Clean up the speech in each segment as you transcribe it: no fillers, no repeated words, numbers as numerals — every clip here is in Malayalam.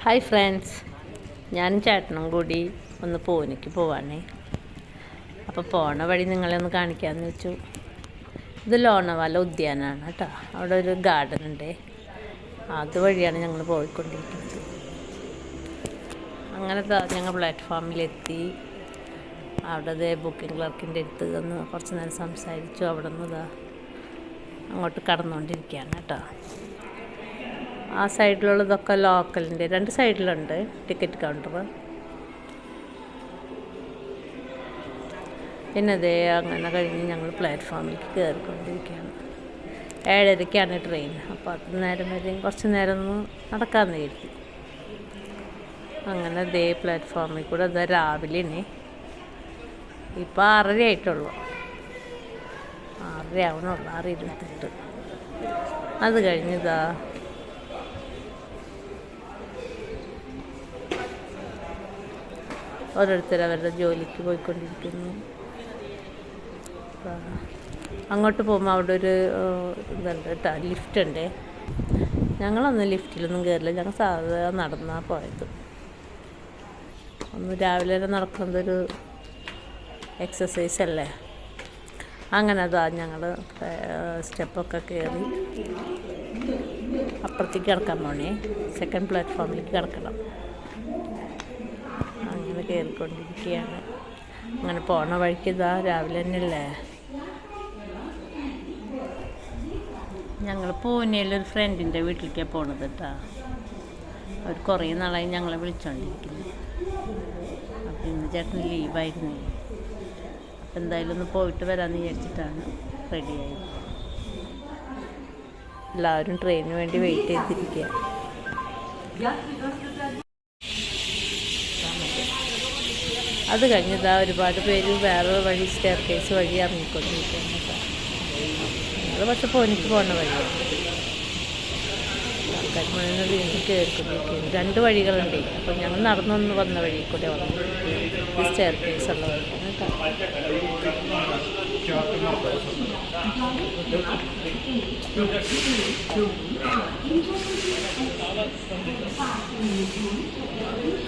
ഹായ് ഫ്രണ്ട്സ്, ഞാനും ചേട്ടനും കൂടി ഒന്ന് പൂനെക്ക് പോവാണേ. അപ്പോൾ പോണ വഴി നിങ്ങളെ ഒന്ന് കാണിക്കാമെന്ന് വെച്ചു. ഇത് ലോണവാല ഉദ്യാനമാണ് കേട്ടോ. അവിടെ ഒരു ഗാർഡൻ ഉണ്ട്, അതുവഴിയാണ് ഞങ്ങൾ പോയിക്കൊണ്ടിരിക്കുന്നത്. അങ്ങനെ ഞങ്ങൾ പ്ലാറ്റ്ഫോമിലെത്തി. അവിടെ ബുക്കിംഗ് ക്ലർക്കിൻ്റെ അടുത്ത് ഒന്ന് കുറച്ച് നേരം സംസാരിച്ചു. അവിടെ നിന്ന് അങ്ങോട്ട് കടന്നുകൊണ്ടിരിക്കുകയാണ് കേട്ടോ. ആ സൈഡിലുള്ളതൊക്കെ ലോക്കലിൻ്റെ, രണ്ട് സൈഡിലുണ്ട് ടിക്കറ്റ് കൗണ്ടർ. പിന്നെ അങ്ങനെ കഴിഞ്ഞ് ഞങ്ങൾ പ്ലാറ്റ്ഫോമിലേക്ക് കയറിക്കൊണ്ടിരിക്കുകയാണ്. 7:30ക്കാണ് ട്രെയിൻ. അപ്പോൾ അത് നേരം വരെയും കുറച്ച് നേരം ഒന്ന് നടക്കാമെന്ന് കരുതി. അങ്ങനെ പ്ലാറ്റ്ഫോമിൽ കൂടെ രാവിലെ ഇപ്പോൾ 6:30 ആയിട്ടുള്ളൂ. 6:30 ആവണുള്ളൂ, 6:28. അത് കഴിഞ്ഞ് ഓരോരുത്തർ അവരുടെ ജോലിക്ക് പോയിക്കൊണ്ടിരിക്കുന്നു. അങ്ങോട്ട് പോകുമ്പോൾ അവിടെ ഒരു ഇതുണ്ട് കേട്ടോ, ലിഫ്റ്റ് ഉണ്ട്. ഞങ്ങളൊന്നും ലിഫ്റ്റിലൊന്നും കയറില്ല, ഞങ്ങൾ സാധാരണ നടന്നാണ് പോയത്. ഒന്ന് രാവിലെ നടക്കുന്നതൊരു എക്സസൈസ് അല്ലേ. അങ്ങനെ ഞങ്ങൾ സ്റ്റെപ്പൊക്കെ കയറി അപ്പുറത്തേക്ക് കിടക്കാൻ പോണേ. സെക്കൻഡ് പ്ലാറ്റ്ഫോമിലേക്ക് കിടക്കണം. അങ്ങനെ കയറിക്കൊണ്ടിരിക്കുകയാണ്. അങ്ങനെ പോണ വഴിക്ക് രാവിലെ തന്നെയല്ലേ. ഞങ്ങൾ പൂനെയിലൊരു ഫ്രണ്ടിൻ്റെ വീട്ടിലേക്കാണ് പോണത് കേട്ടോ. അവർ കുറേ നാളായി ഞങ്ങളെ വിളിച്ചുകൊണ്ടിരിക്കുന്നു. അപ്പോൾ ഇന്ന് ചേട്ടൻ ലീവായിരുന്നു. അപ്പോൾ എന്തായാലും ഒന്ന് പോയിട്ട് വരാമെന്ന് വിചാരിച്ചിട്ടാണ് റെഡിയായത്. എല്ലാവരും ട്രെയിനിന് വേണ്ടി വെയിറ്റ് ചെയ്തിരിക്കുക. അത് കഴിഞ്ഞ് ഒരുപാട് പേര് വേറെ വഴി, സ്റ്റെയർ കേസ് വഴി ഇറങ്ങിക്കൊണ്ടിരിക്കുകയാണ് കേട്ടോ. ഞങ്ങൾ പക്ഷെ പൂനെക്ക് പോകുന്ന വഴിയാണ്. ആൾക്കാർ മുഴുവൻ വീണ്ടും കയറിക്കൊണ്ടിരിക്കുകയാണ്. 2 വഴികളുണ്ട്. അപ്പോൾ ഞങ്ങൾ നടന്നൊന്ന് വന്ന വഴി കൂടെ വന്നു. ഈ സ്റ്റെയർ കേസ് ഉള്ള വഴിയാണ് കേട്ടോ.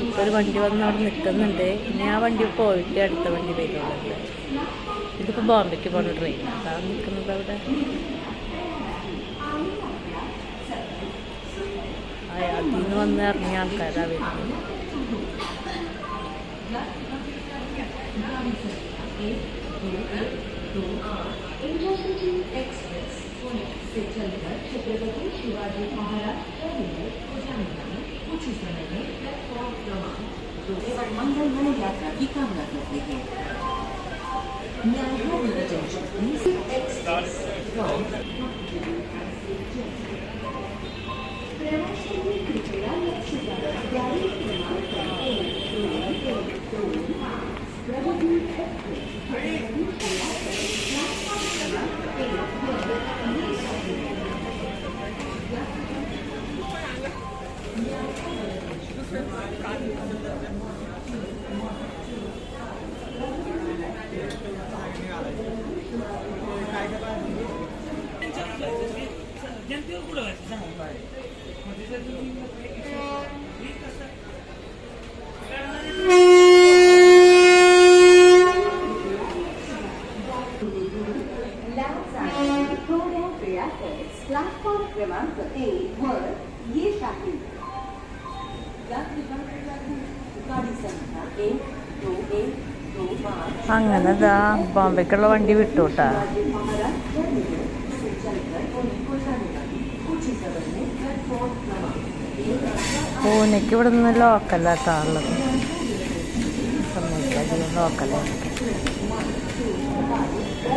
ഇപ്പോൾ ഒരു വണ്ടി വന്ന് അവിടെ നിൽക്കുന്നുണ്ട്. ഇനി ആ വണ്ടി പോയിട്ട് അടുത്ത വണ്ടി വരുന്നുണ്ട്. ഇതിപ്പോൾ ബോംബെക്ക് പോകുന്ന ട്രെയിൻ അതാണ് നിൽക്കുന്നത് അവിടെ. അതിൽ നിന്ന് വന്ന് ഇറങ്ങിയ ആൾക്കാരാണ് വരുന്നത്. छत्रपति शिवाजी महाराज टर्मिनल को जाने वाले कुछ समय में प्लेटफॉर्म क्रमांक 2 मंगलमय यात्रा की कामना करते हैं। न्यायवादी जंक्शन एक्सप्रेस फ्रॉम प्रवासी कृपया लक्ष्य गाड़ी क्रमांक 1 प्रगति प्लेटफॉर्म क्रमांक 1 वर ये शाही അങ്ങനെ ബോംബെക്കുള്ള വണ്ടി വിട്ടു കേട്ടാ. പൂനെക്ക് ഇവിടെ നിന്ന് ലോക്കലാട്ടാ ഉള്ളത്. സമയത്തധികം ലോക്കലായിരിക്കും.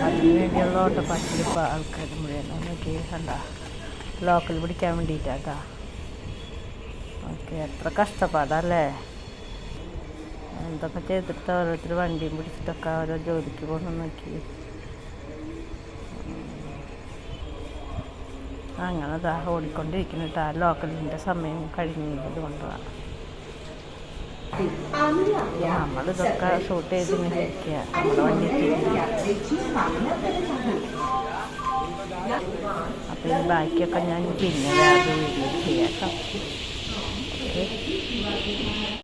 അതിന് വേണ്ടിയുള്ള ഓട്ടപ്പാച്ചിൽ ഇപ്പോൾ ആൾക്കാർ മുഴുവൻ നോക്കി കണ്ട ലോക്കൽ പിടിക്കാൻ വേണ്ടിയിട്ടാട്ടാ. ഓക്കെ, എത്ര കഷ്ടപ്പാടല്ലേ. എന്തൊക്കെ ചെയ്തിട്ട് ഓരോരുത്തർ വണ്ടിയും പിടിച്ചിട്ടൊക്കെ ഓരോ ജോലിക്ക് പോകണം നോക്കി. അങ്ങനെ ഓടിക്കൊണ്ടിരിക്കുന്നിട്ട് ലോക്കലിൻ്റെ സമയം കഴിഞ്ഞത് കൊണ്ടാണ് നമ്മളിതൊക്കെ ഷൂട്ട് ചെയ്ത് ഇങ്ങനെ ഇരിക്കുക. നമ്മുടെ വണ്ടി അപ്പോൾ ഈ ബാക്കിയൊക്കെ ഞാൻ പിന്നെ വേറെ വീഡിയോ ചെയ്യാം കേട്ടോ.